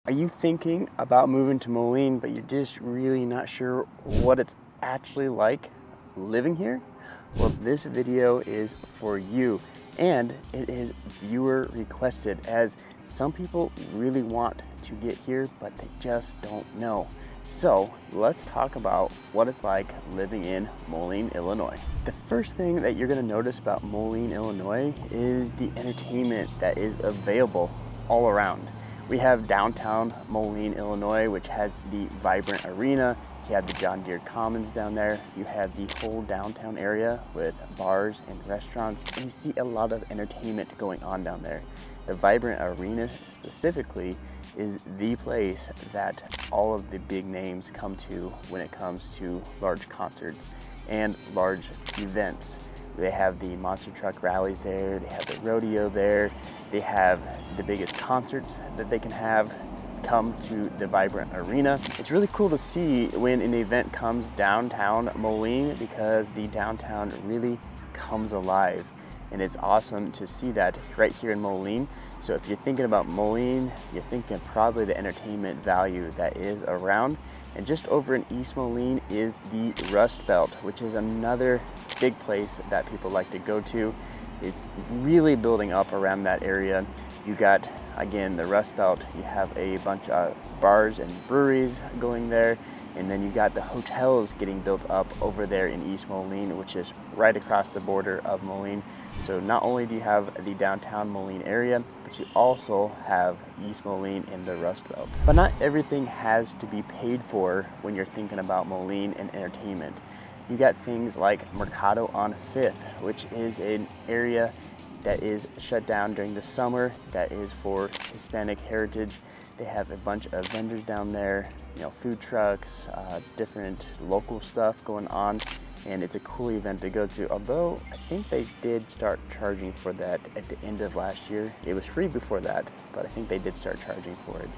Are you thinking about moving to Moline, but you're just really not sure what it's actually like living here? Well, this video is for you, and it is viewer requested, as some people really want to get here, but they just don't know. So let's talk about what it's like living in Moline, Illinois. The first thing that you're gonna notice about Moline, Illinois is the entertainment that is available all around. We have downtown Moline, Illinois, which has the vibrant arena. You have the John Deere Commons down there. You have the whole downtown area with bars and restaurants. And you see a lot of entertainment going on down there. The vibrant arena specifically is the place that all of the big names come to when it comes to large concerts and large events. They have the monster truck rallies there, they have the rodeo there, they have the biggest concerts that they can have come to the vibrant arena. It's really cool to see when an event comes downtown Moline, because the downtown really comes alive. And it's awesome to see that right here in Moline. So if you're thinking about Moline, you're thinking probably the entertainment value that is around. And just over in East Moline is the Rust Belt, which is another big place that people like to go to. It's really building up around that area. You got, again, the Rust Belt. You have a bunch of bars and breweries going there. And then you got the hotels getting built up over there in East Moline, which is right across the border of Moline. So not only do you have the downtown Moline area, but you also have East Moline in the Rust Belt. But not everything has to be paid for when you're thinking about Moline and entertainment. You got things like Mercado on 5th, which is an area that is shut down during the summer, that is for Hispanic heritage. They have a bunch of vendors down there, you know, food trucks, different local stuff going on, and it's a cool event to go to. Although I think they did start charging for that at the end of last year. It was free before that, but I think they did start charging for it.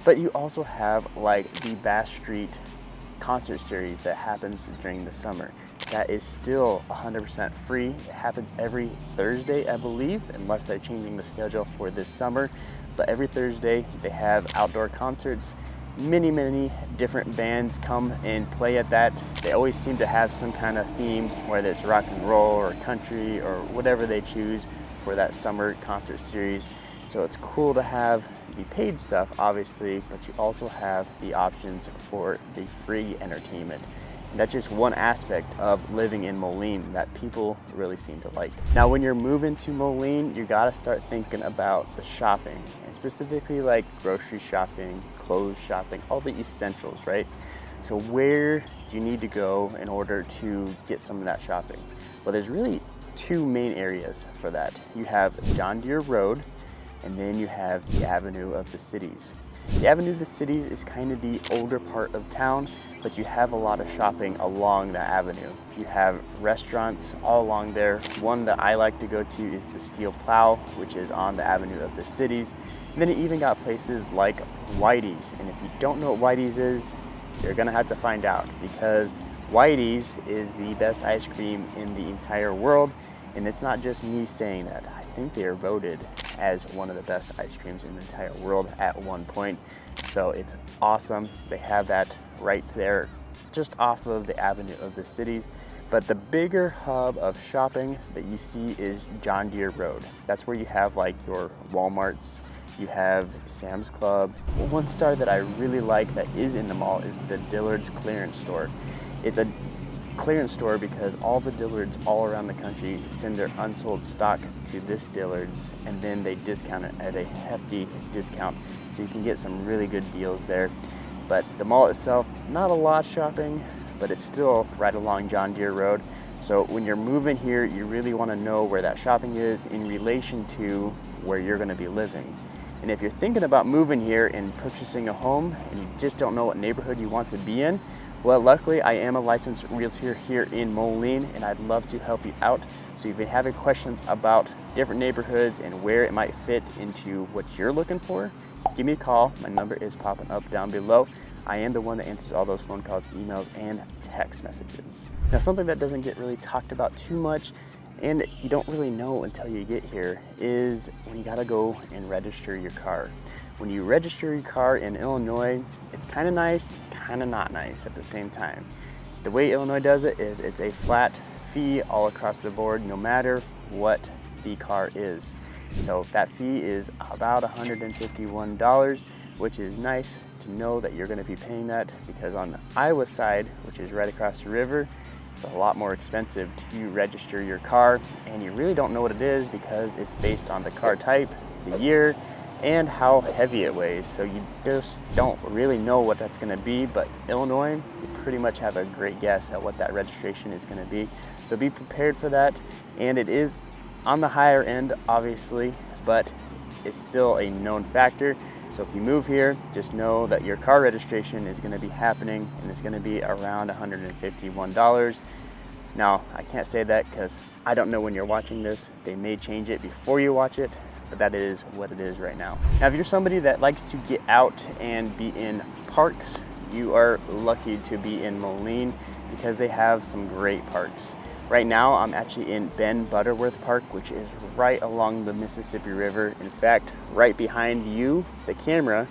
But you also have like the Bass Street concert series that happens during the summer. That is still 100% free. It happens every Thursday, I believe, unless they're changing the schedule for this summer. But every Thursday they have outdoor concerts. Many different bands come and play at that. They always seem to have some kind of theme, whether it's rock and roll or country or whatever they choose for that summer concert series. So it's cool to have the paid stuff, obviously, but you also have the options for the free entertainment. And that's just one aspect of living in Moline that people really seem to like. Now, when you're moving to Moline, you gotta start thinking about the shopping, and specifically like grocery shopping, clothes shopping, all the essentials, right? So where do you need to go in order to get some of that shopping? Well, there's really two main areas for that. You have John Deere Road, and then you have the Avenue of the Cities. The Avenue of the Cities is kind of the older part of town, but you have a lot of shopping along the avenue. You have restaurants all along there. One that I like to go to is the Steel Plow, which is on the Avenue of the Cities. And then you even got places like Whitey's. And if you don't know what Whitey's is, you're gonna have to find out, because Whitey's is the best ice cream in the entire world. And it's not just me saying that. I think they are voted as one of the best ice creams in the entire world at one point. So it's awesome. They have that right there, just off of the Avenue of the Cities. But the bigger hub of shopping that you see is John Deere Road. That's where you have like your Walmarts, you have Sam's Club. One store that I really like that is in the mall is the Dillard's clearance store. It's a clearance store because all the Dillards all around the country send their unsold stock to this Dillard's, and then they discount it at a hefty discount, so you can get some really good deals there. But the mall itself, not a lot of shopping, but it's still right along John Deere Road. So when you're moving here, you really want to know where that shopping is in relation to where you're going to be living. And if you're thinking about moving here and purchasing a home and you just don't know what neighborhood you want to be in, well, luckily I am a licensed realtor here in Moline, and I'd love to help you out. So if you have any questions about different neighborhoods and where it might fit into what you're looking for, give me a call. My number is popping up down below. I am the one that answers all those phone calls, emails, and text messages. Now, something that doesn't get really talked about too much, and you don't really know until you get here, is when you gotta go and register your car. when you register your car in Illinois, it's kind of nice, kind of not nice at the same time. The way Illinois does it is it's a flat fee all across the board, no matter what the car is. So that fee is about $151, which is nice to know that you're going to be paying that, because on the Iowa side, which is right across the river, it's a lot more expensive to register your car, and you really don't know what it is because it's based on the car type, the year, and how heavy it weighs. So you just don't really know what that's going to be, but Illinois, you pretty much have a great guess at what that registration is going to be. So be prepared for that, and it is on the higher end, obviously, but it's still a known factor. So if you move here, just know that your car registration is going to be happening, and it's going to be around $151. Now, I can't say that because I don't know when you're watching this. They may change it before you watch it, but that is what it is right now. Now, if you're somebody that likes to get out and be in parks, you are lucky to be in Moline because they have some great parks. Right now, I'm actually in Ben Butterworth Park, which is right along the Mississippi River. In fact, right behind you, the camera,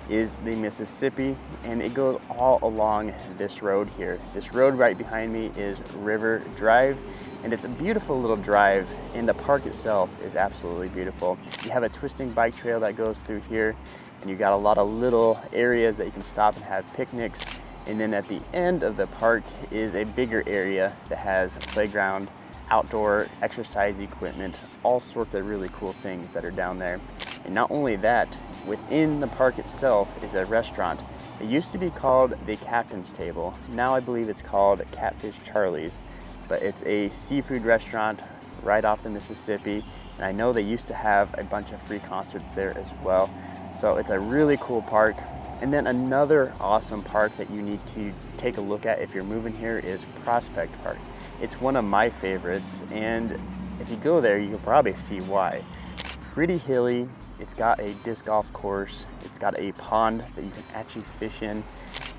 is the Mississippi, and it goes all along this road here. This road right behind me is River Drive, and it's a beautiful little drive, and the park itself is absolutely beautiful. You have a twisting bike trail that goes through here, and you got a lot of little areas that you can stop and have picnics. And then at the end of the park is a bigger area that has a playground, outdoor exercise equipment, all sorts of really cool things that are down there. And not only that, within the park itself is a restaurant. It used to be called the Captain's Table. Now I believe it's called Catfish Charlie's, but it's a seafood restaurant right off the Mississippi. And I know they used to have a bunch of free concerts there as well. So it's a really cool park. And then another awesome park that you need to take a look at if you're moving here is Prospect Park. It's one of my favorites, and if you go there, you can probably see why. It's pretty hilly, it's got a disc golf course, it's got a pond that you can actually fish in,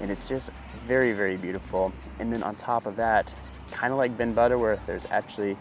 and it's just very, very beautiful. And then on top of that, kind of like Ben Butterworth, there's actually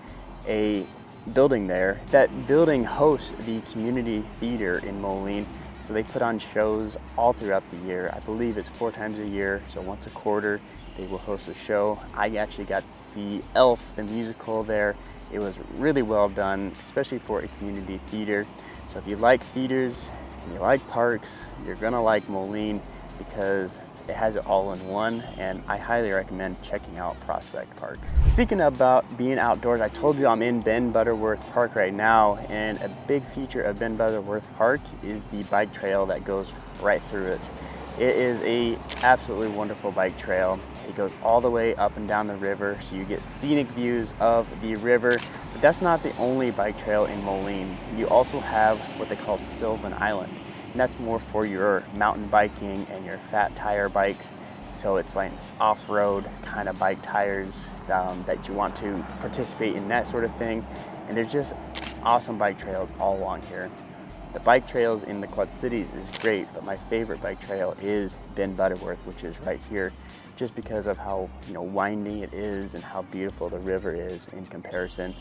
a building there. That building hosts the community theater in Moline. So they put on shows all throughout the year. I believe it's 4 times a year, so once a quarter they will host a show. I actually got to see Elf, the musical there. It was really well done, especially for a community theater. So if you like theaters and you like parks, you're gonna like Moline because it has it all in one, and I highly recommend checking out Prospect Park. Speaking about being outdoors, I told you I'm in Ben Butterworth Park right now, and a big feature of Ben Butterworth Park is the bike trail that goes right through it. It is a absolutely wonderful bike trail. It goes all the way up and down the river, so you get scenic views of the river. But that's not the only bike trail in Moline. You also have what they call Sylvan Island. And that's more for your mountain biking and your fat tire bikes. So it's like off-road kind of bike tires that you want to participate in, that sort of thing. And there's just awesome bike trails all along here. The bike trails in the Quad Cities is great, but my favorite bike trail is Ben Butterworth, which is right here, just because of how winding it is and how beautiful the river is in comparison.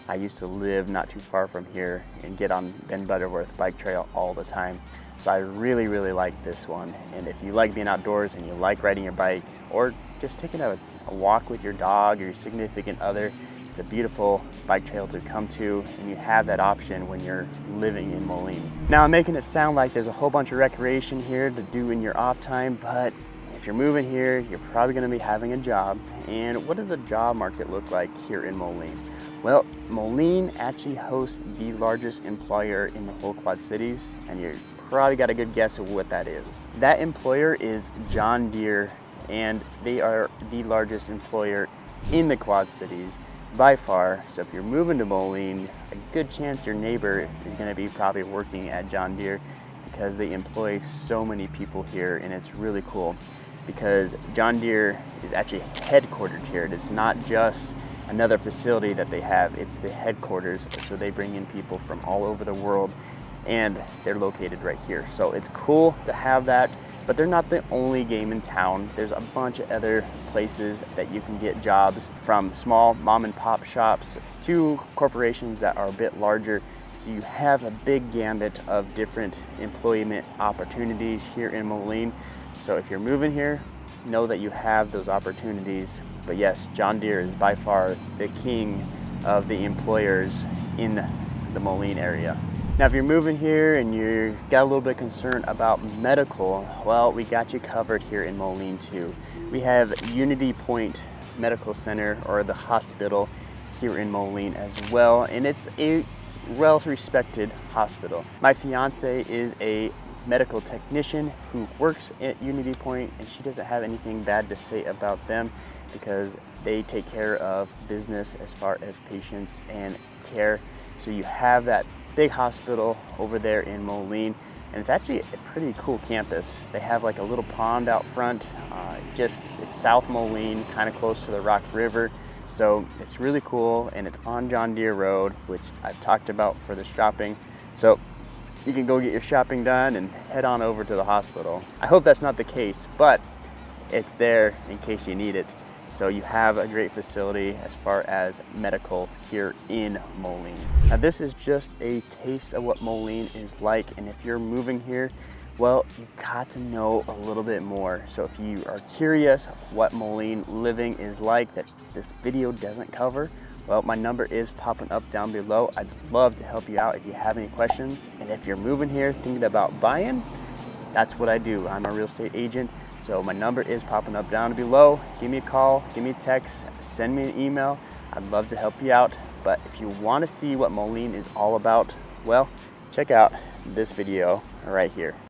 I used to live not too far from here and get on Ben Butterworth bike trail all the time. So I really, really like this one. And if you like being outdoors and you like riding your bike, or just taking a walk with your dog or your significant other, it's a beautiful bike trail to come to, and you have that option when you're living in Moline. Now, I'm making it sound like there's a whole bunch of recreation here to do in your off time, but if you're moving here, you're probably gonna be having a job. And what does the job market look like here in Moline? Well, Moline actually hosts the largest employer in the whole Quad Cities, and you're probably got a good guess of what that is. That employer is John Deere, and they are the largest employer in the Quad Cities by far. So if you're moving to Moline, a good chance your neighbor is going to be probably working at John Deere, because they employ so many people here, and it's really cool because John Deere is actually headquartered here. It's not just another facility that they have, it's the headquarters. So they bring in people from all over the world, and they're located right here. So it's cool to have that. But they're not the only game in town. There's a bunch of other places that you can get jobs, from small mom and pop shops to corporations that are a bit larger. So you have a big gambit of different employment opportunities here in Moline. So if you're moving here, know that you have those opportunities. But yes, John Deere is by far the king of the employers in the Moline area. Now, if you're moving here and you got a little bit concerned about medical, well, we got you covered here in Moline too. We have Unity Point Medical Center, or the hospital, here in Moline as well, and it's a well-respected hospital. My fiance is a medical technician who works at Unity Point, and she doesn't have anything bad to say about them because they take care of business as far as patients and care. So you have that big hospital over there in Moline, and it's actually a pretty cool campus. They have like a little pond out front. It's South Moline, kind of close to the Rock River. So it's really cool, and it's on John Deere Road, which I've talked about for the shopping. So you can go get your shopping done and head on over to the hospital. I hope that's not the case, but it's there in case you need it. So you have a great facility as far as medical here in Moline. Now, this is just a taste of what Moline is like, and if you're moving here, well, you got to know a little bit more. So if you are curious what Moline living is like that this video doesn't cover, well, my number is popping up down below. I'd love to help you out if you have any questions. And if you're moving here thinking about buying, that's what I do. I'm a real estate agent. So my number is popping up down below. Give me a call, give me a text, send me an email. I'd love to help you out. But if you want to see what Moline is all about, well, check out this video right here.